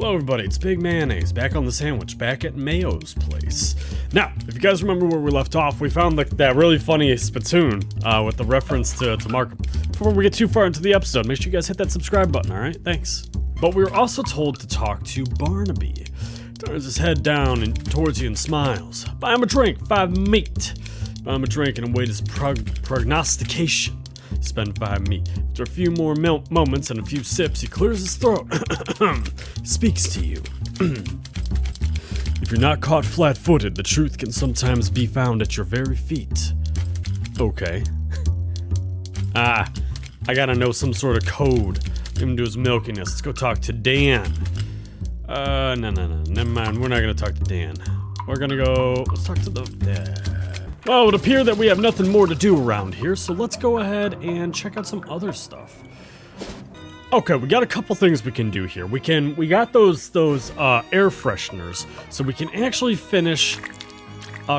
Hello everybody, it's BigMayonnaze, back on the sandwich, back at Mayo's place. Now, if you guys remember where we left off, we found that really funny spittoon with the reference to Markham. Before we get too far into the episode, make sure you guys hit that subscribe button, alright? Thanks. But we were also told to talk to Barnaby. Turns his head down and towards you and smiles. Buy him a drink, 5 meat. Buy him a drink and await his prognostication. Spend 5 meat. After a few more moments and a few sips, he clears his throat. Speaks to you. If you're not caught flat-footed, the truth can sometimes be found at your very feet. Okay. I gotta know some sort of code. Give him to his milkiness. Let's go talk to Dan. No, never mind. We're not gonna talk to Dan. We're gonna go, let's talk to the, Well, it would appear that we have nothing more to do around here, so let's go ahead and check out some other stuff. Okay, we got a couple things we can do here. We got those air fresheners, so we can actually finish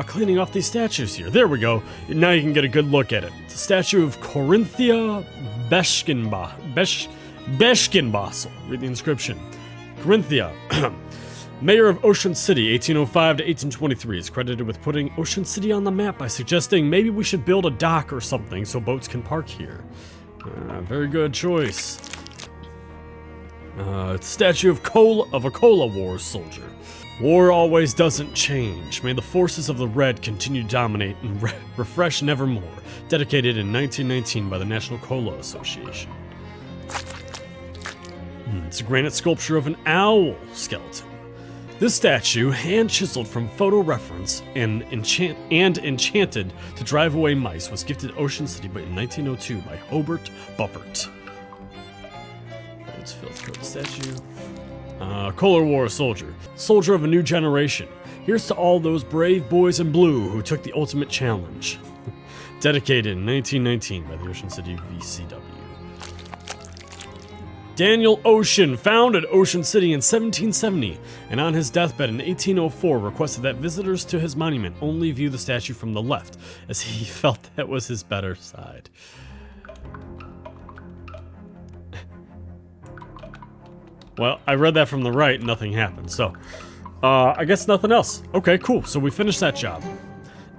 cleaning off these statues here. There we go. Now you can get a good look at it. It's a statue of Corinthia Beshkinbasel. Read the inscription. Corinthia. Mayor of Ocean City, 1805 to 1823, is credited with putting Ocean City on the map by suggesting maybe we should build a dock or something so boats can park here. Very good choice. It's a statue of a Cola War soldier. War always doesn't change. May the forces of the Red continue to dominate and refresh nevermore. Dedicated in 1919 by the National Cola Association. It's a granite sculpture of an owl skeleton. This statue, hand-chiseled from photo reference and enchanted to drive away mice, was gifted Ocean City in 1902 by Hobart Buppert. It's Filth Code statue. Cola War soldier. Soldier of a new generation. Here's to all those brave boys in blue who took the ultimate challenge. Dedicated in 1919 by the Ocean City VCW. Daniel Ocean founded Ocean City in 1770, and on his deathbed in 1804 requested that visitors to his monument only view the statue from the left, as he felt that was his better side. Well, I read that from the right, nothing happened, so I guess nothing else. Okay, cool, so we finished that job.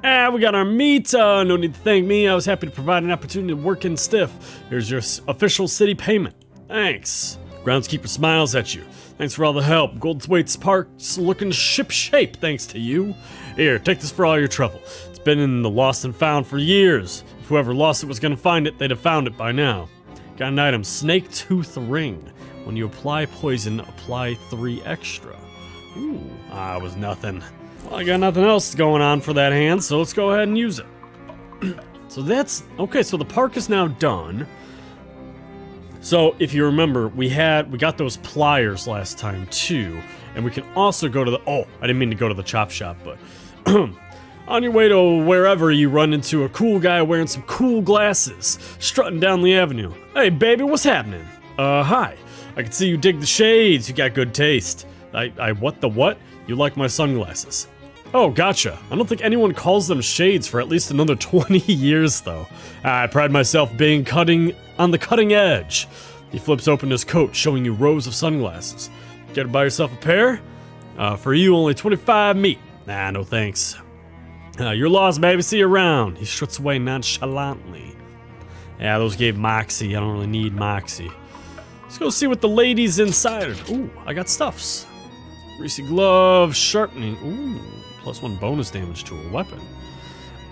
We got our meat, no need to thank me, I was happy to provide an opportunity to work in stiff. Here's your official city payment. Thanks. Groundskeeper smiles at you. Thanks for all the help. Goldthwaite's Park's looking ship shape thanks to you. Here, take this for all your trouble. It's been in the lost and found for years. If whoever lost it was gonna find it, they'd have found it by now. Got an item, snake tooth ring. When you apply poison, apply 3 extra. Ooh, it was nothing. Well, I got nothing else going on for that hand, so let's go ahead and use it. So that's, okay, so the park is now done. So, if you remember, we got those pliers last time, too. And we can also go to the, I didn't mean to go to the chop shop, but on your way to wherever, you run into a cool guy wearing some cool glasses, strutting down the avenue. Hey, baby, what's happening? Hi. I can see you dig the shades. You got good taste. What the what? You like my sunglasses. Oh, gotcha. I don't think anyone calls them shades for at least another 20 years, though. I pride myself being on the cutting edge. He flips open his coat, showing you rows of sunglasses. Care to buy yourself a pair? For you, only 25 meat. Nah, no thanks. You're lost, baby. See you around. He struts away nonchalantly. Yeah, those gave moxie. I don't really need moxie. Let's go see what the ladies inside are. Ooh, I got stuffs. Greasy glove, sharpening. Ooh. +1 bonus damage to a weapon.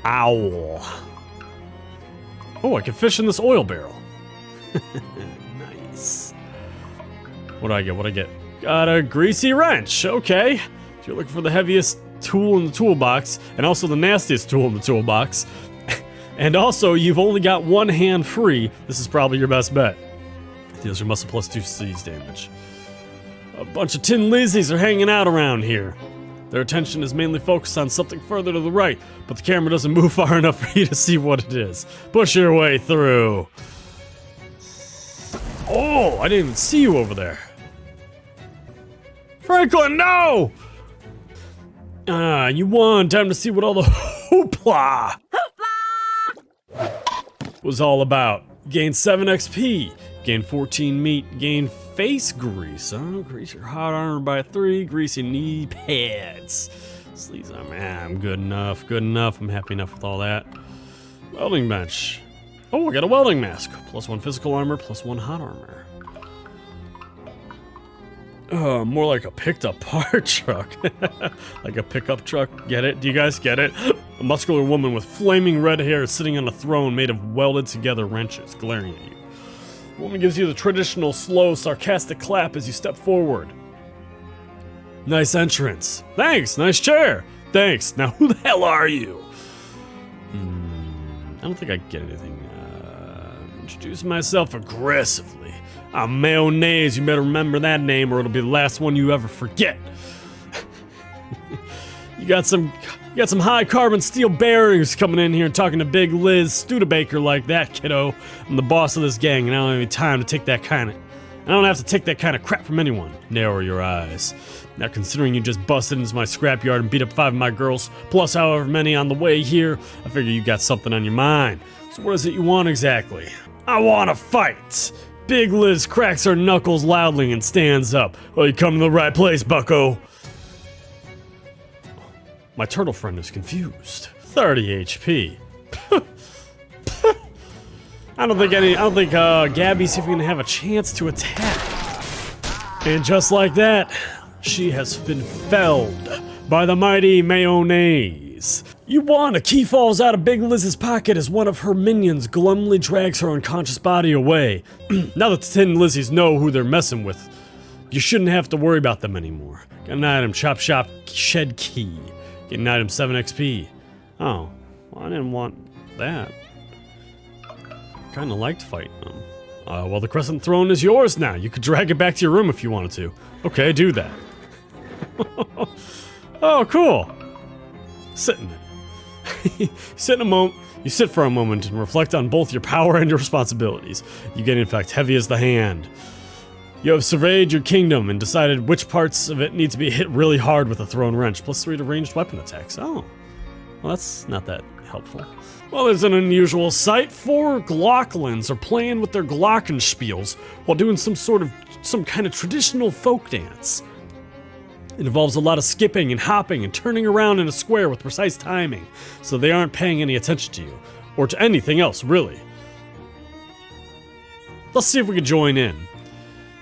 Owl. Oh, I can fish in this oil barrel. Nice. What do I get? Got a greasy wrench. Okay. So you're looking for the heaviest tool in the toolbox, and also the nastiest tool in the toolbox. And also, you've only got 1 hand free. This is probably your best bet. Deals your muscle +2 seize damage. A bunch of tin lizzies are hanging out around here. Their attention is mainly focused on something further to the right, but the camera doesn't move far enough for you to see what it is. Push your way through. Oh, I didn't even see you over there. Franklin, no! You won. Time to see what all the hoopla was all about. Gain 7 XP. Gain 14 meat. Gain face grease. Grease your hot armor by 3. Greasy knee pads. Sleeves on. I'm good enough. Good enough. I'm happy enough with all that. Welding bench. Oh, I got a welding mask. +1 physical armor, +1 hot armor. More like a picked up part truck. Like a pickup truck. Get it? Do you guys get it? A muscular woman with flaming red hair sitting on a throne made of welded together wrenches glaring at you. The woman gives you the traditional slow, sarcastic clap as you step forward. Nice entrance. Thanks. Nice chair. Thanks. Now who the hell are you? I don't think I get anything. Introduce myself aggressively. I'm Mayonnaise. You better remember that name or it'll be the last one you ever forget. You got some high carbon steel bearings coming in here and talking to Big Liz Studebaker like that, kiddo. I'm the boss of this gang and I don't have any time to take that kind of crap from anyone. Narrow your eyes. Now, considering you just busted into my scrapyard and beat up 5 of my girls, plus however many on the way here, I figure you got something on your mind. So what is it you want exactly? I want to fight! Big Liz cracks her knuckles loudly and stands up. Well, you come to the right place, bucko. My turtle friend is confused. 30 HP. I don't think Gabby's even gonna have a chance to attack. And just like that, she has been felled by the mighty Mayonnaise. You won! A key falls out of Big Liz's pocket as one of her minions glumly drags her unconscious body away. Now that the Tin Lizzies know who they're messing with, you shouldn't have to worry about them anymore. Got an item, Chop Shop Shed Key. Get an item, 7 XP. Oh, well, I didn't want that. Kinda liked fighting them. Well, the Crescent Throne is yours now. You could drag it back to your room if you wanted to. Okay, do that. Oh, cool. Sit in it. You sit for a moment and reflect on both your power and your responsibilities. You get, in fact, heavy as the hand. You have surveyed your kingdom and decided which parts of it need to be hit really hard with a thrown wrench, +3 to ranged weapon attacks. Oh, well, that's not that helpful. Well, there's an unusual sight. 4 glocklins are playing with their glockenspiels while doing some kind of traditional folk dance. It involves a lot of skipping and hopping and turning around in a square with precise timing, so they aren't paying any attention to you, or to anything else, really. Let's see if we can join in.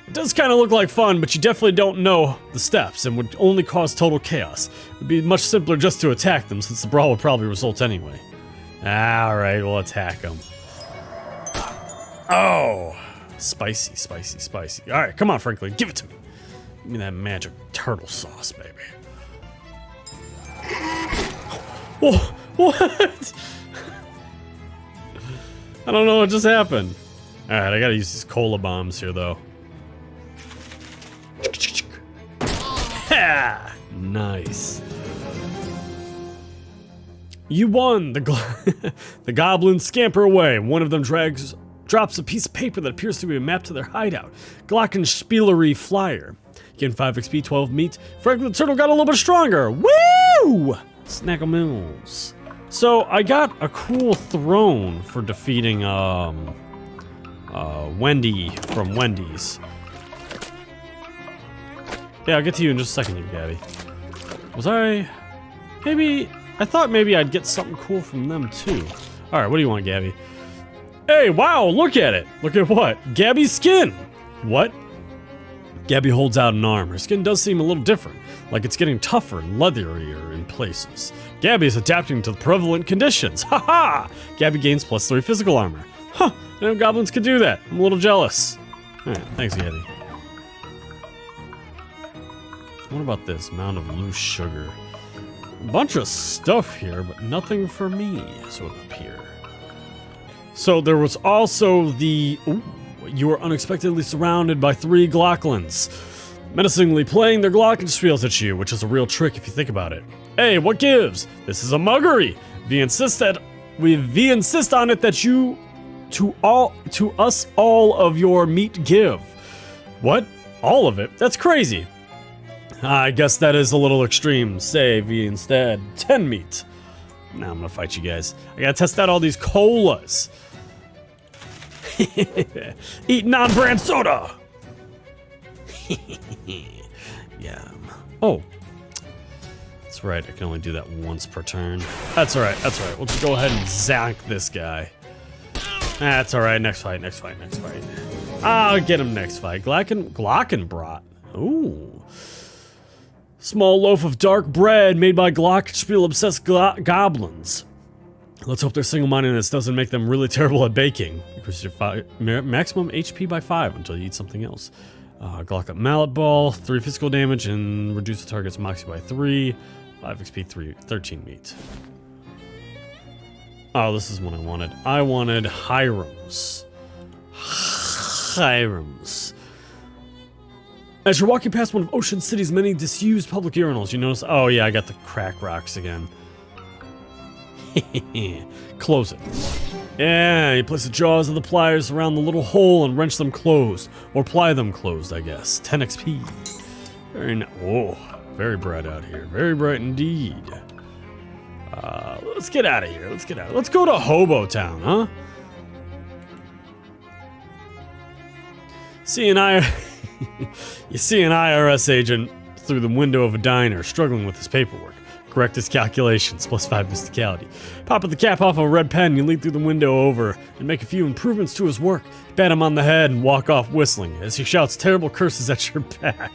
It does kind of look like fun, but you definitely don't know the steps and would only cause total chaos. It would be much simpler just to attack them, since the brawl would probably result anyway. Alright, we'll attack them. Oh! Spicy, spicy, spicy. Alright, come on, Franklin, give it to me. Give me that magic turtle sauce, baby. Whoa, what? I don't know what just happened. Alright, I gotta use these cola bombs here, though. Ha! Nice. You won! The goblins scamper away. One of them drops a piece of paper that appears to be a map to their hideout. Glockenspielery flyer. Gain 5 XP, 12 meat. Franklin the Turtle got a little bit stronger. Woo! Snackle-mills. So I got a cool throne for defeating Wendy from Wendy's. Yeah, I'll get to you in just a second, you Gabby. I thought maybe I'd get something cool from them too. Alright, what do you want, Gabby? Hey, wow, look at it! Look at what? Gabby's skin! What? Gabby holds out an arm. Her skin does seem a little different, like it's getting tougher and leatherier in places. Gabby is adapting to the prevalent conditions. Ha-ha! Gabby gains +3 physical armor. Huh, I didn't know goblins could do that. I'm a little jealous. Alright, thanks, Gabby. What about this? Mound of loose sugar. A bunch of stuff here, but nothing for me, so it would appear. So there was also the... Ooh, you were unexpectedly surrounded by 3 glocklins, menacingly playing their glockenspiels at you, which is a real trick if you think about it. Hey, what gives? This is a muggery. We insist on it that you to us all of your meat give. What? All of it? That's crazy. I guess that is a little extreme. Say we instead 10 meat. Now I'm gonna fight you guys. I gotta test out all these colas. Eat non-brand soda. Yum. Oh. That's right, I can only do that once per turn. That's alright, that's alright. We'll just go ahead and zank this guy. That's alright, next fight, next fight, next fight. I'll get him next fight. Glockenbrat. Ooh. Small loaf of dark bread made by Glockenspiel-obsessed goblins. Let's hope their single-mindedness doesn't make them really terrible at baking. Increase your maximum HP by 5 until you eat something else. Glock mallet ball, 3 physical damage, and reduce the target's moxie by 3. 5 XP, 13 meat. Oh, this is what I wanted. I wanted Hiram's. Hiram's. As you're walking past one of Ocean City's many disused public urinals, you notice, oh yeah, I got the crack rocks again. Close it. Yeah, you place the jaws of the pliers around the little hole and wrench them closed. Or ply them closed, I guess. 10 XP. Very nice. Whoa. Very bright out here. Very bright indeed. Let's get out of here. Let's get out. Let's go to Hobo Town, huh? You see an IRS agent through the window of a diner struggling with his paperwork. Correct his calculations, plus 5 mysticality. Popping the cap off of a red pen, you lead through the window over and make a few improvements to his work. Pat him on the head and walk off whistling as he shouts terrible curses at your back.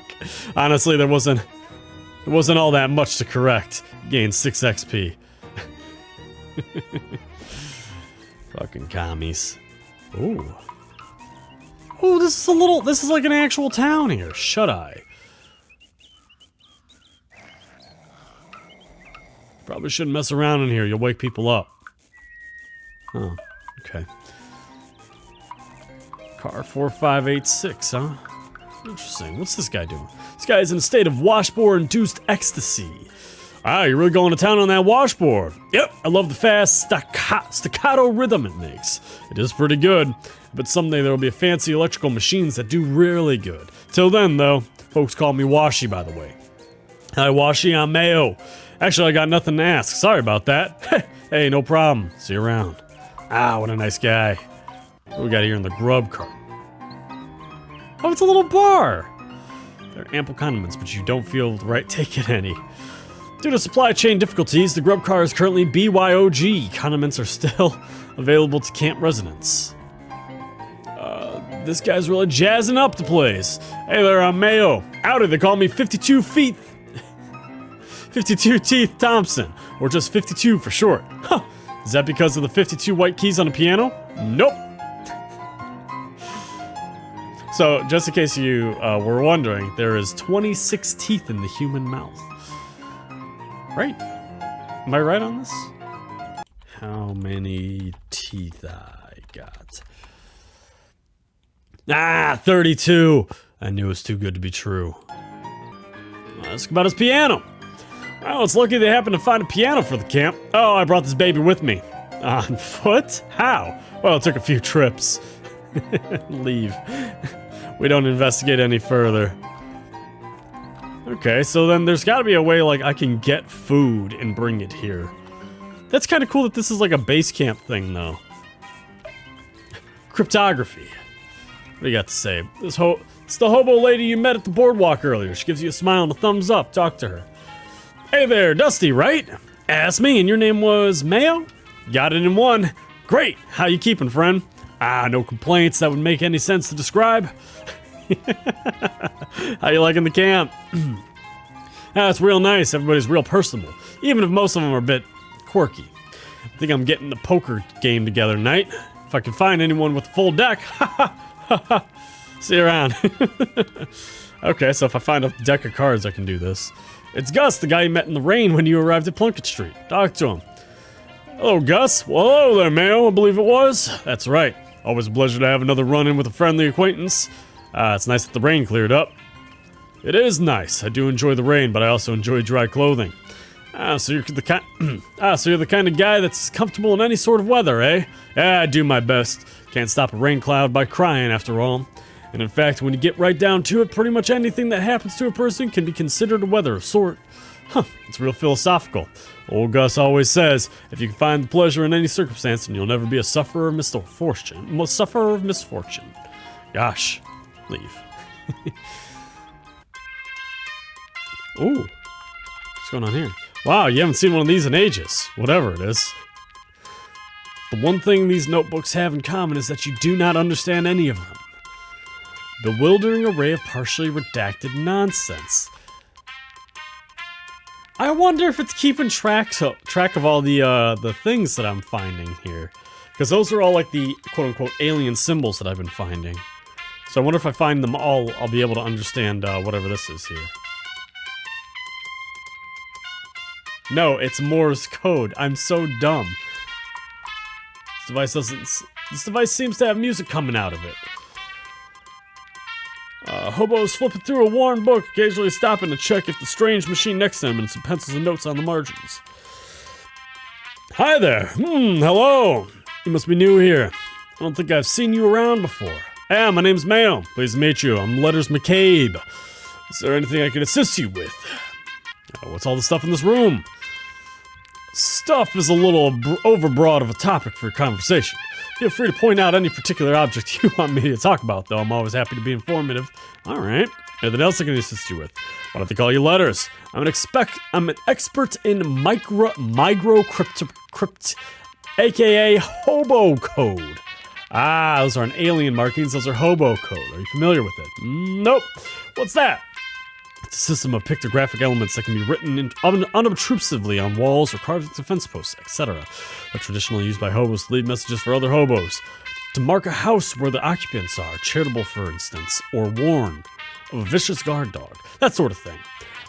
Honestly, there wasn't all that much to correct. Gain 6 XP. Fucking commies. Ooh. Oh, this is like an actual town here. Shut-eye. Probably shouldn't mess around in here. You'll wake people up. Oh, okay. Car 4586, huh? Interesting. What's this guy doing? This guy is in a state of washboard-induced ecstasy. Ah, you're really going to town on that washboard. Yep, I love the fast staccato rhythm it makes. It is pretty good, but someday there will be fancy electrical machines that do really good. Till then, though, folks call me Washy, by the way. Hi, Washy, I'm Mayo. Actually, I got nothing to ask. Sorry about that. Hey, no problem. See you around. Ah, what a nice guy. What we got here in the grub cart? Oh, it's a little bar. There are ample condiments, but you don't feel the right taking any. Due to supply chain difficulties, the grub car is currently BYOG. Condiments are still available to camp residents. This guy's really jazzing up the place. Hey there, I'm Mayo. Howdy, they call me 52 Teeth Thompson, or just 52 for short. Huh. Is that because of the 52 white keys on the piano? Nope. So, just in case you were wondering, there is 26 teeth in the human mouth. Right? Am I right on this? How many teeth I got? Ah, 32. I knew it was too good to be true. Ask about his piano. Oh, it's lucky they happened to find a piano for the camp. Oh, I brought this baby with me. On foot? How? Well, it took a few trips. Leave. We don't investigate any further. Okay, so then there's gotta be a way, like, I can get food and bring it here. That's kind of cool that this is like a base camp thing, though. Cryptography. What do you got to say? It's the hobo lady you met at the boardwalk earlier. She gives you a smile and a thumbs up. Talk to her. Hey there, Dusty, right? Ask me, and your name was Mayo? Got it in one. Great. How you keeping, friend? Ah, no complaints that would make any sense to describe. How you liking the camp? It's real nice. Everybody's real personable, even if most of them are a bit quirky. I think I'm getting the poker game together tonight. If I can find anyone with a full deck, see you around. Okay, so if I find a deck of cards, I can do this. It's Gus, the guy you met in the rain when you arrived at Plunkett Street. Talk to him. Hello, Gus. Well, hello there, Mayo, I believe it was. That's right. Always a pleasure to have another run-in with a friendly acquaintance. It's nice that the rain cleared up. It is nice. I do enjoy the rain, but I also enjoy dry clothing. So you're the kind of guy that's comfortable in any sort of weather, eh? Yeah, I do my best. Can't stop a rain cloud by crying, after all. And in fact, when you get right down to it, pretty much anything that happens to a person can be considered a weather of sort. Huh, it's real philosophical. Old Gus always says, if you can find the pleasure in any circumstance, then you'll never be a sufferer of misfortune. Sufferer of misfortune. Gosh, leave. Ooh, what's going on here? Wow, you haven't seen one of these in ages. Whatever it is. The one thing these notebooks have in common is that you do not understand any of them. Bewildering array of partially redacted nonsense. I wonder if it's keeping track of all the things that I'm finding here. Because those are all like the quote-unquote alien symbols that I've been finding. So I wonder if I find them all, I'll be able to understand whatever this is here. No, it's Morse code. I'm so dumb. This device seems to have music coming out of it. Hobo's flipping through a worn book, occasionally stopping to check if the strange machine next to him and some pencils and notes on the margins. Hi there. Hello. You must be new here. I don't think I've seen you around before. Yeah, my name's Mayo. Pleased to meet you. I'm Letters McCabe. Is there anything I can assist you with? What's all the stuff in this room? Stuff is a little overbroad of a topic for your conversation. Feel free to point out any particular object you want me to talk about, though. I'm always happy to be informative. All right. Anything else I can assist you with? Why don't they call you Letters? I'm an expert in microcrypt, aka hobo code. Ah, those aren't alien markings. Those are hobo code. Are you familiar with it? Nope. What's that? It's a system of pictographic elements that can be written unobtrusively on walls or carved into fence posts, etc. They're traditionally used by hobos to leave messages for other hobos. To mark a house where the occupants are, charitable for instance, or warn of a vicious guard dog, that sort of thing.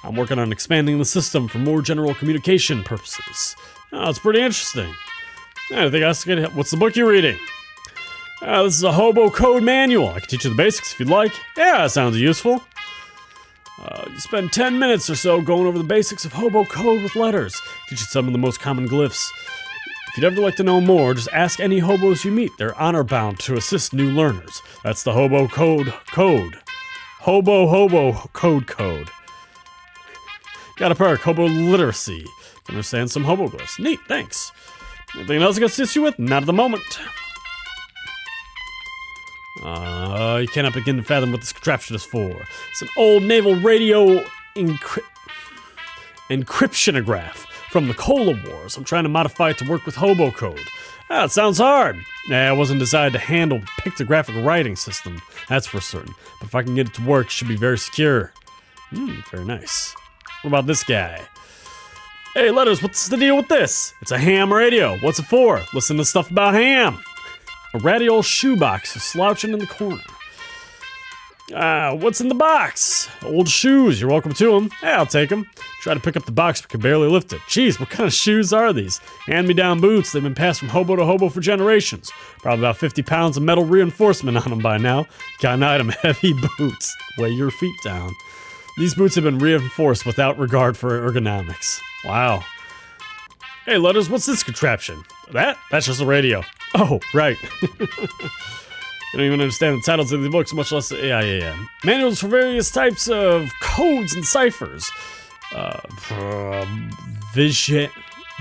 I'm working on expanding the system for more general communication purposes. Oh, it's pretty interesting. Anything else? What's the book you're reading? This is a hobo code manual. I can teach you the basics if you'd like. Yeah, that sounds useful. You spend 10 minutes or so going over the basics of hobo code with letters. Teach you some of the most common glyphs. If you'd ever like to know more, just ask any hobos you meet. They're honor-bound to assist new learners. That's the hobo code. Hobo code. Got a perk, hobo literacy. Can understand some hobo glyphs. Neat, thanks. Anything else I can assist you with? Not at the moment. You cannot begin to fathom what this contraption is for. It's an old naval radio encryptionograph from the Cola Wars. I'm trying to modify it to work with hobo code. It sounds hard. It wasn't designed to handle pictographic writing system, that's for certain. But if I can get it to work, it should be very secure. Very nice. What about this guy? Hey, Letters, what's the deal with this? It's a ham radio. What's it for? Listen to stuff about ham. A ratty old shoebox is slouching in the corner. What's in the box? Old shoes. You're welcome to them. Yeah, I'll take them. Try to pick up the box, but can barely lift it. Jeez, what kind of shoes are these? Hand-me-down boots. They've been passed from hobo to hobo for generations. Probably about 50 pounds of metal reinforcement on them by now. Got an item, heavy boots. Weigh your feet down. These boots have been reinforced without regard for ergonomics. Wow. Hey, Letters, what's this contraption? That's just a radio. Oh, right. I don't even understand the titles of the books, much less... Yeah. Manuals for various types of codes and ciphers.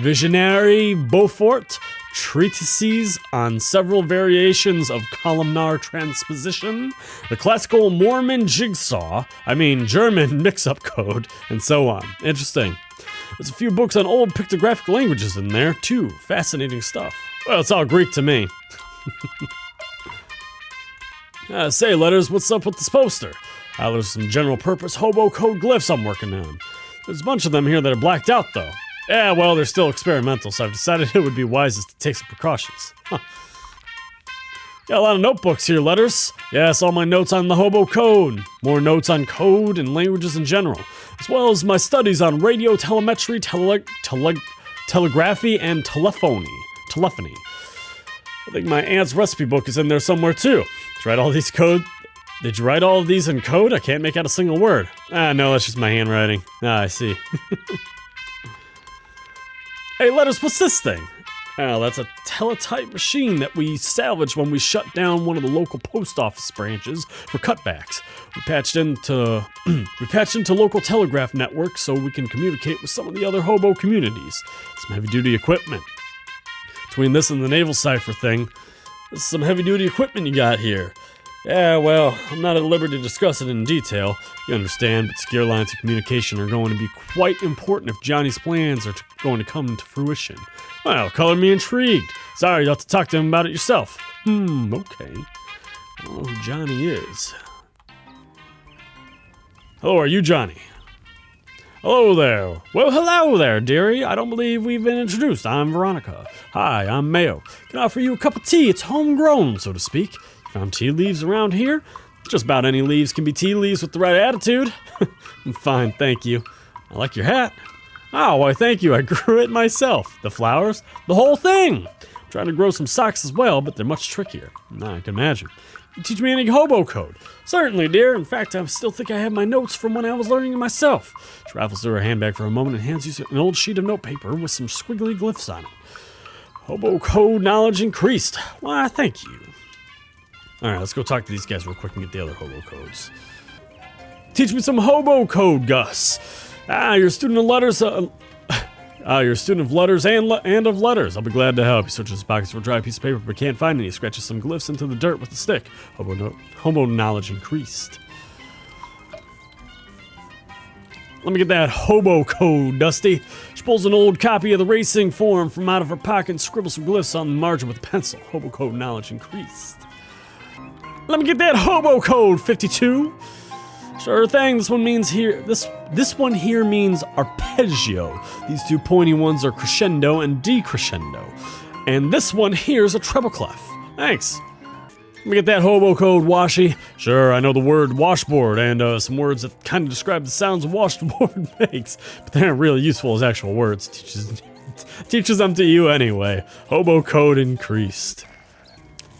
Visionary Beaufort. Treatises on several variations of columnar transposition. The classical Mormon jigsaw. German mix-up code. And so on. Interesting. There's a few books on old pictographic languages in there, too. Fascinating stuff. Well, it's all Greek to me. Say, Letters, what's up with this poster? There's some general purpose hobo code glyphs I'm working on. There's a bunch of them here that are blacked out, though. Yeah, well, they're still experimental, so I've decided it would be wisest to take some precautions. Got a lot of notebooks here, Letters. Yes, all my notes on the hobo code. More notes on code and languages in general. As well as my studies on radio, telemetry, telegraphy, and telephony. I think my aunt's recipe book is in there somewhere too. Did you write all of these in code? I can't make out a single word. No, that's just my handwriting. I see. Hey, Letters, what's this thing? Now, that's a teletype machine that we salvaged when we shut down one of the local post office branches for cutbacks. We patched into local telegraph networks so we can communicate with some of the other hobo communities. Some heavy-duty equipment. Between this and the naval cipher thing, this is some heavy-duty equipment you got here. Yeah, well, I'm not at liberty to discuss it in detail. You understand, but secure lines of communication are going to be quite important if Johnny's plans are going to come to fruition. Well, color me intrigued. Sorry, you'll have to talk to him about it yourself. Okay. I don't know who Johnny is. Hello, are you Johnny? Hello there. Well, hello there, dearie. I don't believe we've been introduced. I'm Veronica. Hi, I'm Mayo. Can I offer you a cup of tea? It's homegrown, so to speak. You found tea leaves around here? Just about any leaves can be tea leaves with the right attitude. I'm fine, thank you. I like your hat. Oh, why thank you. I grew it myself. The flowers, the whole thing. I'm trying to grow some socks as well, but they're much trickier. I can imagine. You teach me any hobo code? Certainly, dear. In fact, I still think I have my notes from when I was learning it myself. She raffles through her handbag for a moment and hands you an old sheet of notepaper with some squiggly glyphs on it. Hobo code knowledge increased. Why, thank you. Alright, let's go talk to these guys real quick and get the other hobo codes. Teach me some hobo code, Gus. You're a student of letters. You're a student of letters and of letters. I'll be glad to help. He searches his pockets for a dry piece of paper, but can't find any. He scratches some glyphs into the dirt with a stick. Hobo knowledge increased. Let me get that hobo code, Dusty. She pulls an old copy of the racing form from out of her pocket and scribbles some glyphs on the margin with a pencil. Hobo code knowledge increased. Let me get that hobo code, 52. Sure thing. This one means here. This one here means arpeggio. These two pointy ones are crescendo and decrescendo, and this one here is a treble clef. Thanks. Let me get that hobo code, Washy. Sure, I know the word washboard and some words that kind of describe the sounds a washboard makes, but they aren't really useful as actual words. Teaches them to you anyway. Hobo code increased.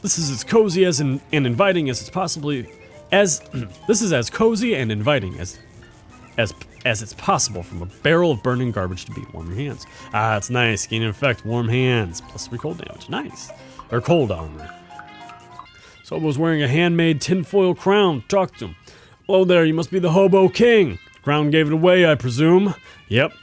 This is as cozy and inviting as it's possibly. This is as cozy and inviting as it's possible from a barrel of burning garbage to be. Warm your hands. It's nice. Gain an effect. Warm hands. Plus 3 cold damage. Nice. Or cold armor. So Hobo's wearing a handmade tinfoil crown. Talk to him. Hello there. You must be the Hobo King. The crown gave it away, I presume. Yep.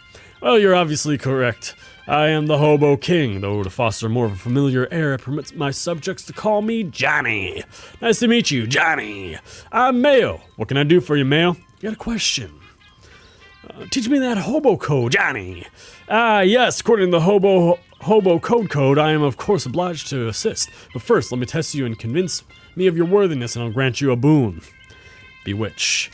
Well, you're obviously correct. I am the Hobo King, though to foster more of a familiar air, it permits my subjects to call me Johnny. Nice to meet you, Johnny. I'm Mayo. What can I do for you, Mayo? You got a question. Teach me that hobo code, Johnny. Yes, according to the hobo code, I am of course obliged to assist. But first, let me test you and convince me of your worthiness, and I'll grant you a boon. Bewitch.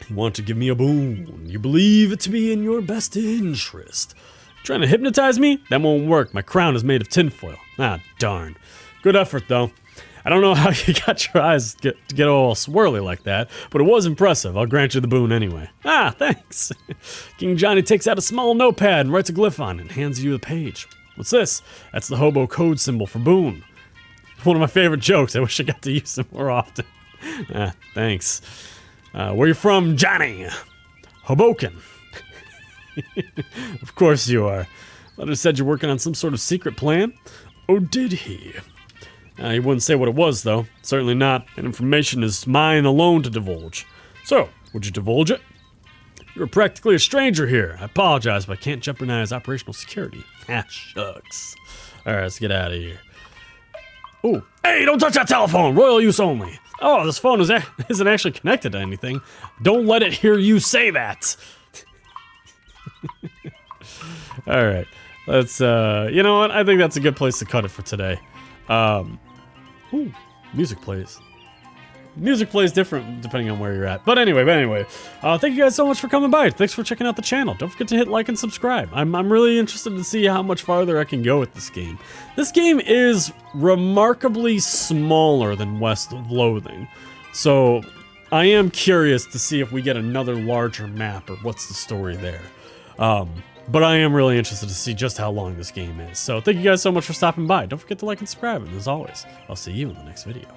You want to give me a boon. You believe it to be in your best interest. Trying to hypnotize me? That won't work. My crown is made of tinfoil. Darn. Good effort, though. I don't know how you got your eyes to get all swirly like that, but it was impressive. I'll grant you the boon anyway. Thanks. King Johnny takes out a small notepad and writes a glyph on it and hands you the page. What's this? That's the hobo code symbol for boon. One of my favorite jokes. I wish I got to use it more often. Thanks. Where you from, Johnny? Hoboken. Of course you are. Letter said you're working on some sort of secret plan. Oh, did he? He wouldn't say what it was, though. Certainly not. That information is mine alone to divulge. So, would you divulge it? You're practically a stranger here. I apologize, but I can't jeopardize operational security. Shucks. Alright, let's get out of here. Oh, hey, don't touch that telephone! Royal use only. Oh, this phone isn't actually connected to anything. Don't let it hear you say that. Alright, let's, you know what? I think that's a good place to cut it for today. Ooh, music plays. Music plays different depending on where you're at. But anyway, thank you guys so much for coming by. Thanks for checking out the channel. Don't forget to hit like and subscribe. I'm really interested to see how much farther I can go with this game. This game is remarkably smaller than West of Loathing. So, I am curious to see if we get another larger map or what's the story there. But I am really interested to see just how long this game is. So thank you guys so much for stopping by. Don't forget to like and subscribe, and as always, I'll see you in the next video.